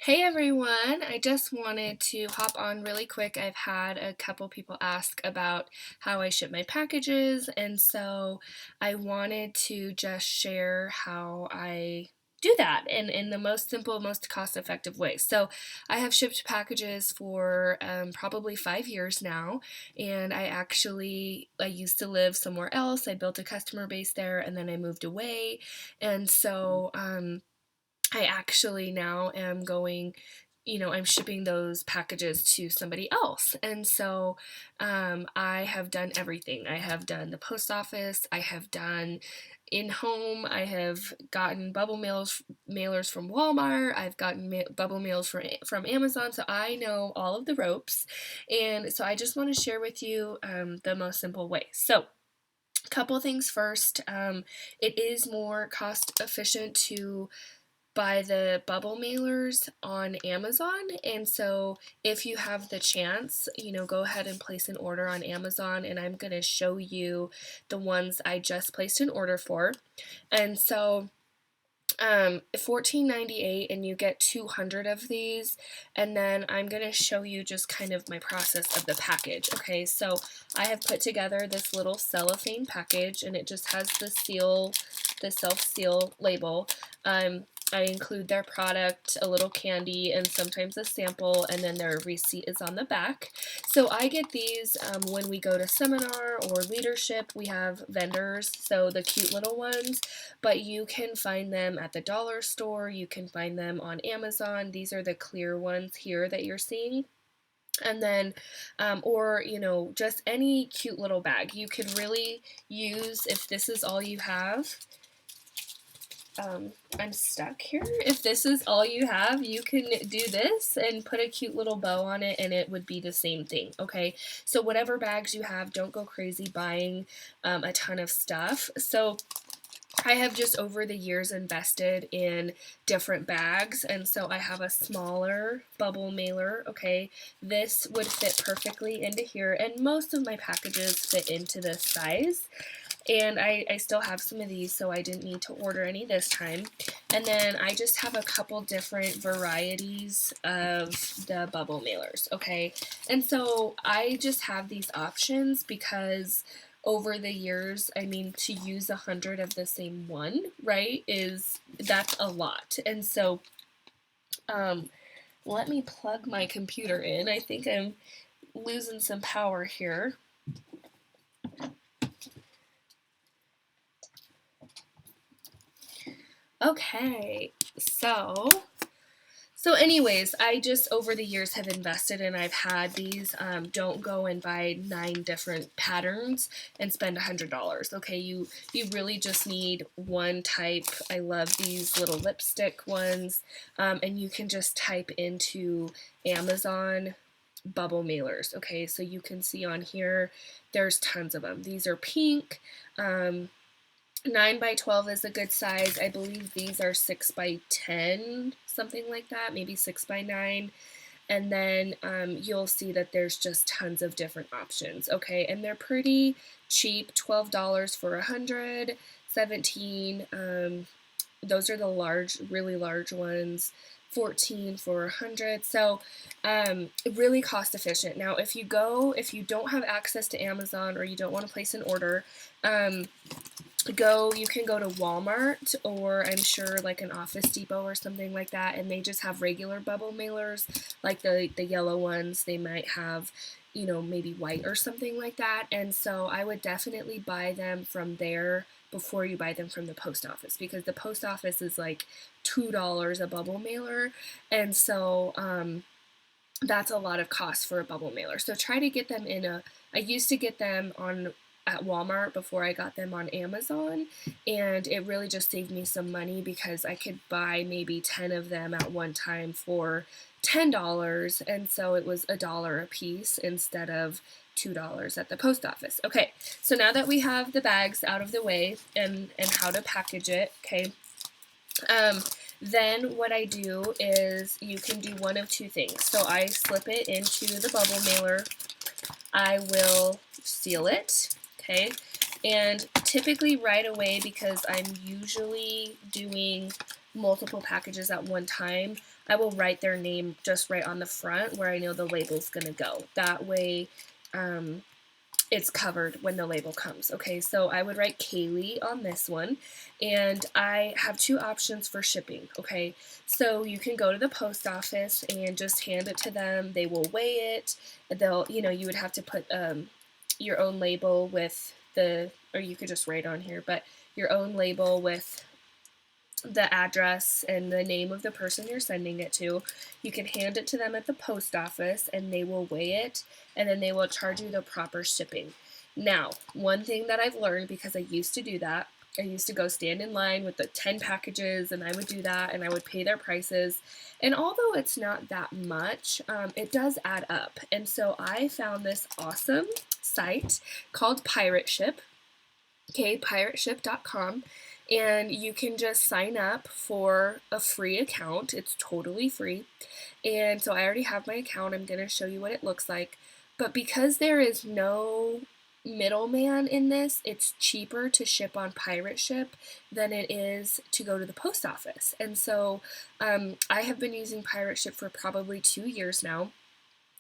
Hey everyone, I just wanted to hop on really quick. I've had a couple people ask about how I ship my packages, and so I wanted to just share how I do that in the most simple, most cost effective way. So I have shipped packages for probably 5 years now, and I used to live somewhere else. I built a customer base there, and then I moved away, and so I actually now am I'm shipping those packages to somebody else. And so I have done everything. I have done the post office, I have done in home, I have gotten mailers from Walmart, I've gotten bubble mails from Amazon. So I know all of the ropes. And so I just want to share with you the most simple way. So, couple things first. It is more cost efficient to buy the bubble mailers on Amazon. And so if you have the chance, go ahead and place an order on Amazon, and I'm going to show you the ones I just placed an order for. And so $14.98, and you get 200 of these. And then I'm going to show you just kind of my process of the package. Okay, so I have put together this little cellophane package, and it just has the self-seal label. I include their product, a little candy, and sometimes a sample, and then their receipt is on the back. So I get these when we go to seminar or leadership. We have vendors, so the cute little ones, but you can find them at the dollar store. You can find them on Amazon. These are the clear ones here that you're seeing. And then, or, just any cute little bag. You could really use, if this is all you have, I'm stuck here. If this is all you have, you can do this and put a cute little bow on it, and it would be the same thing, okay? So whatever bags you have, don't go crazy buying a ton of stuff. So I have just over the years invested in different bags, and so I have a smaller bubble mailer, okay? This would fit perfectly into here, and most of my packages fit into this size. And I still have some of these, so I didn't need to order any this time. And then I just have a couple different varieties of the bubble mailers, okay? And so I just have these options because over the years, to use 100 of the same one, right, that's a lot. And so let me plug my computer in. I think I'm losing some power here. Okay, so anyways, I just over the years have invested, and I've had these. Don't go and buy 9 different patterns and spend $100. Okay, you really just need one type. I love these little lipstick ones, and you can just type into Amazon bubble mailers. Okay, so you can see on here, there's tons of them. These are pink. 9 by 12 is a good size. I believe these are 6 by 10, something like that, maybe 6 by 9. And then you'll see that there's just tons of different options, okay? And they're pretty cheap, $12 for 100, 17, those are the really large ones, 14 for 100. So really cost efficient. Now, if you don't have access to Amazon, or you don't want to place an order, you can go to Walmart, or I'm sure like an Office Depot or something like that, and they just have regular bubble mailers, like the yellow ones. They might have, maybe white or something like that. And so I would definitely buy them from there before you buy them from the post office, because the post office is like $2 a bubble mailer, and so that's a lot of cost for a bubble mailer. So try to get them I used to get them at Walmart before I got them on Amazon, and it really just saved me some money because I could buy maybe 10 of them at one time for $10, and so it was $1 a piece instead of $2 at the post office. Okay, so now that we have the bags out of the way and how to package it, okay, then what I do is you can do one of two things. So I slip it into the bubble mailer. I will seal it, okay? And typically right away, because I'm usually doing multiple packages at one time, I will write their name just right on the front where I know the label's gonna go. That way, it's covered when the label comes. Okay, so I would write Kaylee on this one, and I have two options for shipping. Okay, so you can go to the post office and just hand it to them. They will weigh it. They'll, you would have to put your own label with or you could just write on here, but your own label with the address and the name of the person you're sending it to. You can hand it to them at the post office and they will weigh it, and then they will charge you the proper shipping. Now, one thing that I've learned, because I used to do that, I used to go stand in line with the 10 packages, and I would do that, and I would pay their prices. And although it's not that much, it does add up. And so I found this awesome site called Pirate Ship, pirateship.com. And you can just sign up for a free account. It's totally free. And so I already have my account. I'm going to show you what it looks like. But because there is no middleman in this, it's cheaper to ship on Pirate Ship than it is to go to the post office. And so I have been using Pirate Ship for probably 2 years now.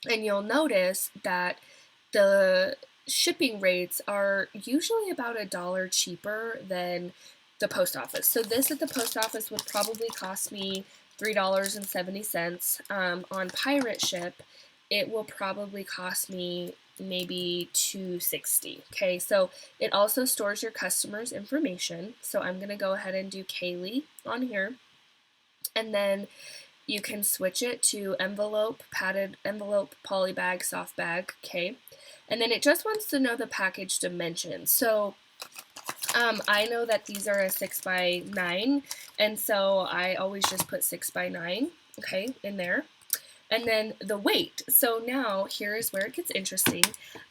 And you'll notice that the shipping rates are usually about $1 cheaper than the post office. So this at the post office would probably cost me $3.70. On Pirate Ship, it will probably cost me maybe $2.60. Okay, so it also stores your customer's information. So I'm going to go ahead and do Kaylee on here. And then you can switch it to envelope, padded envelope, poly bag, soft bag. Okay. And then it just wants to know the package dimensions. So I know that these are a 6x9, and so I always just put 6x9, okay, in there. And then the weight. So now here's where it gets interesting.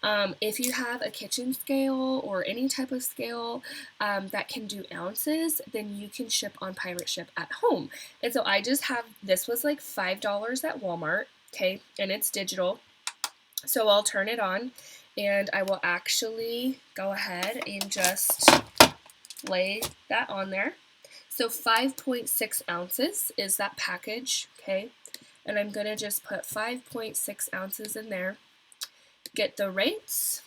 If you have a kitchen scale or any type of scale that can do ounces, then you can ship on Pirate Ship at home. And so I just have, this was like $5 at Walmart, okay, and it's digital. So I'll turn it on, and I will actually go ahead and just lay that on there. So 5.6 ounces is that package, okay? And I'm going to just put 5.6 ounces in there, get the rates,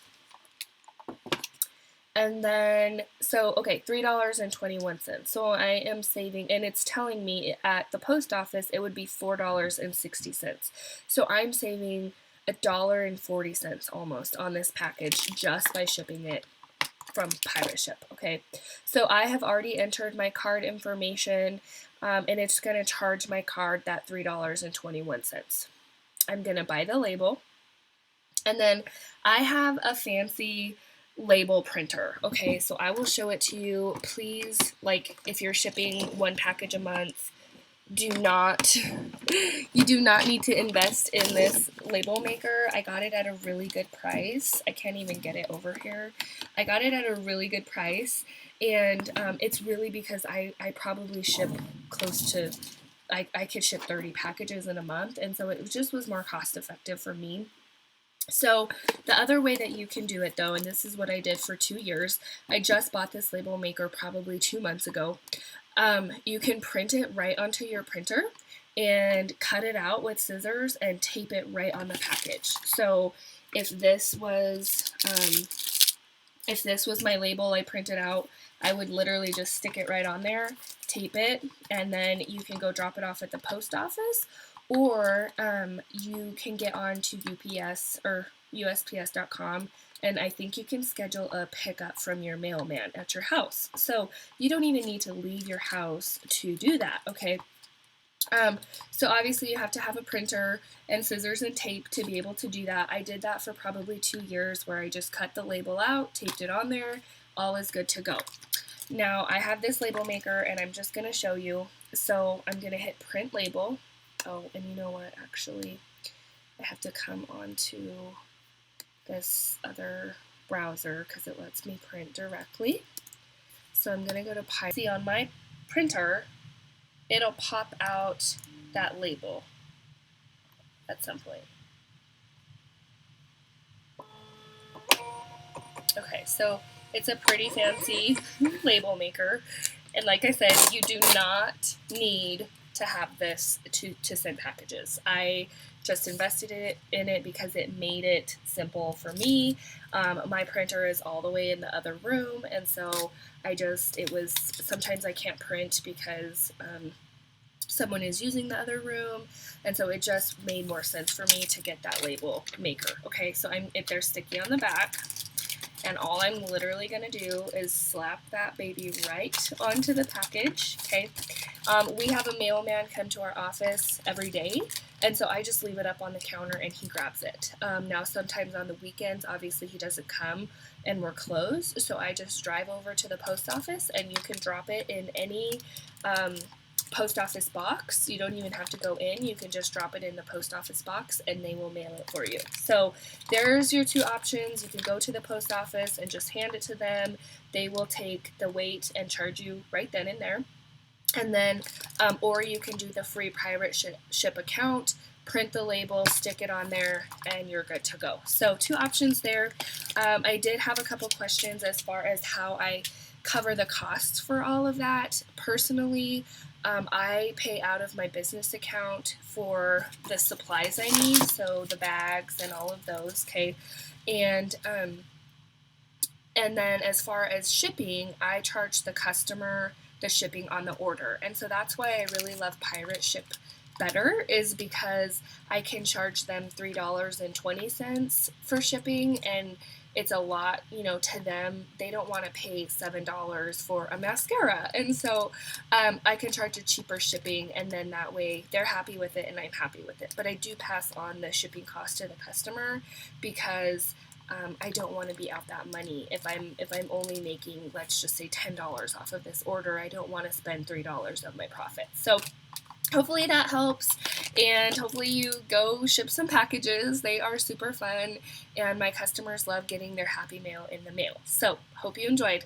and then, so, okay, $3.21. So I am saving, and it's telling me at the post office it would be $4.60. So I'm saving $1.40 almost on this package just by shipping it from Pirate Ship, okay? So I have already entered my card information, and it's going to charge my card that $3.21. I'm going to buy the label, and then I have a fancy label printer, okay? So I will show it to you. Please, like, if you're shipping one package a month, you do not need to invest in this label maker. I got it at a really good price. I can't even get it over here. I got it at a really good price, and it's really because I probably ship close to, I could ship 30 packages in a month, and so it just was more cost effective for me. So the other way that you can do it though, and this is what I did for 2 years, I just bought this label maker probably 2 months ago. You can print it right onto your printer and cut it out with scissors and tape it right on the package. So if this was my label I printed out, I would literally just stick it right on there, tape it, and then you can go drop it off at the post office, or you can get on to UPS or USPS.com, and I think you can schedule a pickup from your mailman at your house. So you don't even need to leave your house to do that, okay? So obviously you have to have a printer and scissors and tape to be able to do that. I did that for probably 2 years, where I just cut the label out, taped it on there, all is good to go. Now I have this label maker, and I'm just going to show you. So I'm going to hit print label. Oh, and you know what, actually I have to come on to this other browser because it lets me print directly. So I'm going to go to Pirate. See, on my printer, it'll pop out that label at some point. Okay, so it's a pretty fancy label maker, and like I said, you do not need to have this to send packages. I just invested in it because it made it simple for me. My printer is all the way in the other room, and so sometimes I can't print because someone is using the other room, and so it just made more sense for me to get that label maker. Okay, so if they're sticky on the back, and all I'm literally going to do is slap that baby right onto the package. Okay, we have a mailman come to our office every day, and so I just leave it up on the counter and he grabs it. Now sometimes on the weekends, obviously he doesn't come and we're closed, so I just drive over to the post office, and you can drop it in any post office box. You don't even have to go in. You can just drop it in the post office box and they will mail it for you. So there's your two options. You can go to the post office and just hand it to them. They will take the weight and charge you right then and there. And then, or you can do the free pirate ship account, print the label, stick it on there, and you're good to go. So two options there. I did have a couple questions as far as how I cover the costs for all of that. Personally, I pay out of my business account for the supplies I need, so the bags and all of those, okay? And then as far as shipping, I charge the customer the shipping on the order. And so that's why I really love Pirate Ship better, is because I can charge them $3.20 for shipping, and it's a lot, to them. They don't want to pay $7 for a mascara. And so I can charge a cheaper shipping, and then that way they're happy with it and I'm happy with it. But I do pass on the shipping cost to the customer because I don't want to be out that money. If I'm only making, let's just say, $10 off of this order, I don't want to spend $3 of my profit. So hopefully that helps, and hopefully you go ship some packages. They are super fun, and my customers love getting their happy mail in the mail. So hope you enjoyed.